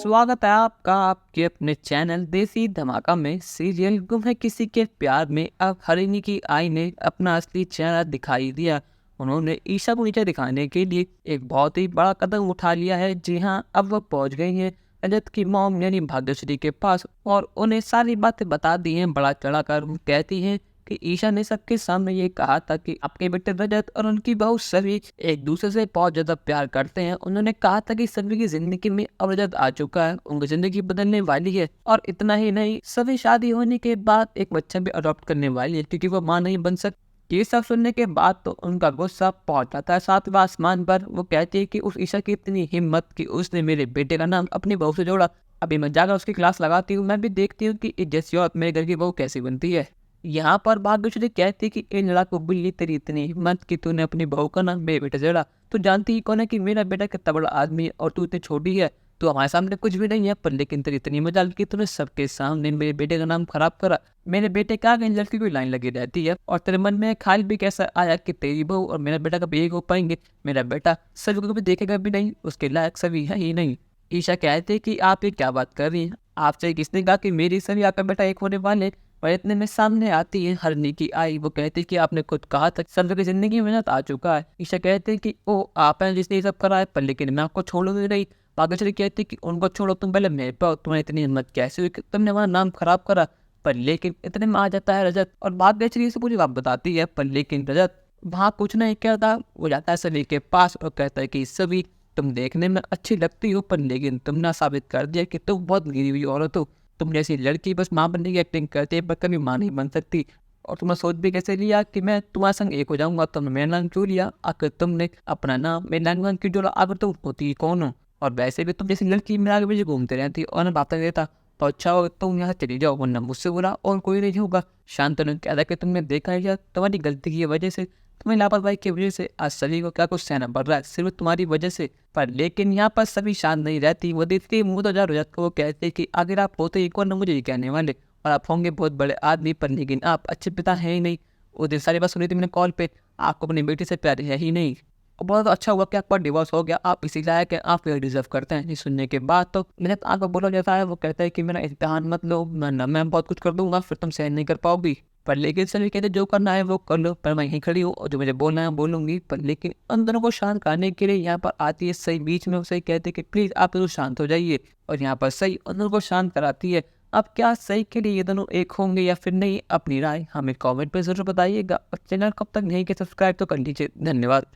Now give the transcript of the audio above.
स्वागत है आपका आपके अपने चैनल देसी धमाका में। सीरियल गुम है किसी के प्यार में अब हरिणी की आई ने अपना असली चेहरा दिखाई दिया। उन्होंने ईशा को नीचे दिखाने के लिए एक बहुत ही बड़ा कदम उठा लिया है। जी हाँ, अब वो पहुंच गई हैं रजत की मॉम यानी भाग्यश्री के पास और उन्हें सारी बातें बता दी हैं। बड़ा चढ़ा कर वो कहती हैं कि ईशा ने सबके सामने ये कहा था कि आपके बेटे रजत और उनकी बहू सभी एक दूसरे से बहुत ज्यादा प्यार करते हैं। उन्होंने कहा था कि सभी की जिंदगी में अब रजत आ चुका है, उनकी जिंदगी बदलने वाली है। और इतना ही नहीं, सभी शादी होने के बाद एक बच्चा भी अडॉप्ट करने वाली है क्योंकि वो माँ नहीं बन सकती। ये सब सुनने के बाद तो उनका गुस्सा पहुंच जाता है सातवें आसमान पर। वो कहती है कि उस ईशा की इतनी हिम्मत कि उसने मेरे बेटे का नाम अपनी बहू से जोड़ा। अभी मैं जाकर उसकी क्लास लगाती हूँ, मैं भी देखती हूँ कि जैसी औरत मेरे घर की बहू कैसी बनती है। यहाँ पर भाग्यश्री कहती कि ए लड़ाकू बिल्ली, तेरी इतनी हिम्मत कि तूने अपनी बहू का नाम मेरे बेटे से जोड़ा। तू जानती ही कौन है कि मेरा बेटा कितना बड़ा आदमी है और तू इतनी छोटी है। तू हमारे सामने कुछ भी नहीं है, पर लेकिन तेरी इतनी मजाल कि तूने सबके सामने मेरे बेटे का नाम खराब करा। मेरे बेटे का आगे लड़की की लाइन लगी रहती है और तेरे मन में ख्याल भी कैसा आया कि तेरी बहू और मेरा बेटा कभी एक हो पाएंगे। मेरा बेटा सभी को कभी देखेगा भी नहीं, उसके लायक सभी है ही नहीं। ईशा कहते कि आप ये क्या बात कर रही हैं, आपसे किसने कहा कि मेरी सभी आपका बेटा एक होने वाले। और इतने में सामने आती है हरनी की आई। वो कहती कि आपने खुद कहा था सब की जिंदगी में आ चुका है। ईशा कहते कि ओ आप हैं जिसने ये सब करा है, पर लेकिन मैं आपको छोड़ूंगी नहीं। भाग्यश्री कहती कि उनको छोड़ो, तुम पहले मेरे पे, तुम्हें इतनी हिम्मत कैसे हुई कि तुमने हमारा नाम खराब करा। पर लेकिन इतने में आ जाता है रजत और भाग्यश्री से पूरी बात बताती है। पर लेकिन रजत वहाँ कुछ नहीं कहता, वो जाता है सभी के पास और कहता है कि सभी, तुम देखने में अच्छी लगती हो, पर लेकिन तुमने साबित कर दिया कि तुम बहुत गिरी हुई औरत हो। तुम जैसी लड़की बस माँ बनने की एक्टिंग करती है पर कभी माँ नहीं बन सकती। और तुमने सोच भी कैसे लिया कि मैं तुम्हारे संग एक हो जाऊंगा। तुमने मेरा नाम क्यों लिया? आखिर तुमने अपना नाम मेरे नाम क्यों जोड़ा? आखिर तुम होती ही कौन हो? और वैसे भी तुम जैसी लड़की मेरे आगे पीछे घूमते रहती और मैं बातें देता तो अच्छा होगा तुम यहाँ चली जाओ, वरना मुझसे बुरा और कोई नहीं होगा। शांतनु ने कहा था कि तुमने देखा है, तुम्हारी गलती की वजह से, तुम्हारी लापरवाही की वजह से आज सभी को क्या कुछ सहना पड़ रहा है, सिर्फ तुम्हारी वजह से। पर लेकिन यहाँ पर सभी शांत नहीं रहती। वो देखती है मुँह तो जा रजत को, वो कहते कि अगर आप होते एक और न मुझे ये कहने वाले और आप होंगे बहुत बड़े आदमी, पर लेकिन आप अच्छे पिता हैं ही नहीं। वो दिन सारी बात सुनी थी मैंने कॉल पे, आपको अपनी बेटी से प्यार है ही नहीं। और बहुत अच्छा हुआ कि आपका डिवोर्स हो गया, आप इसी लायक है, आप ये डिजर्व करते हैं। ये सुनने के बाद तो मैंने आपको बोला जाता है। वो कहता है कि मेरा इम्तिहान मत लो, मैं बहुत कुछ कर दूंगा, फिर तुम सहन नहीं कर पाओगी। पर लेकिन सभी कहते जो करना है वो कर लो, पर मैं यहीं खड़ी हूँ और जो मुझे बोलना है बोलूंगी। पर लेकिन उन दोनों को शांत करने के लिए यहाँ पर आती है सही बीच में। उसे कहते कि प्लीज आप दोनों शांत हो जाइए, और यहाँ पर सही उन दोनों को शांत कराती है। अब क्या सही के लिए ये दोनों एक होंगे या फिर नहीं, अपनी राय हमें कमेंट पे जरूर बताइएगा। और चैनल कब तक नहीं कि सब्सक्राइब तो कर लीजिए। धन्यवाद।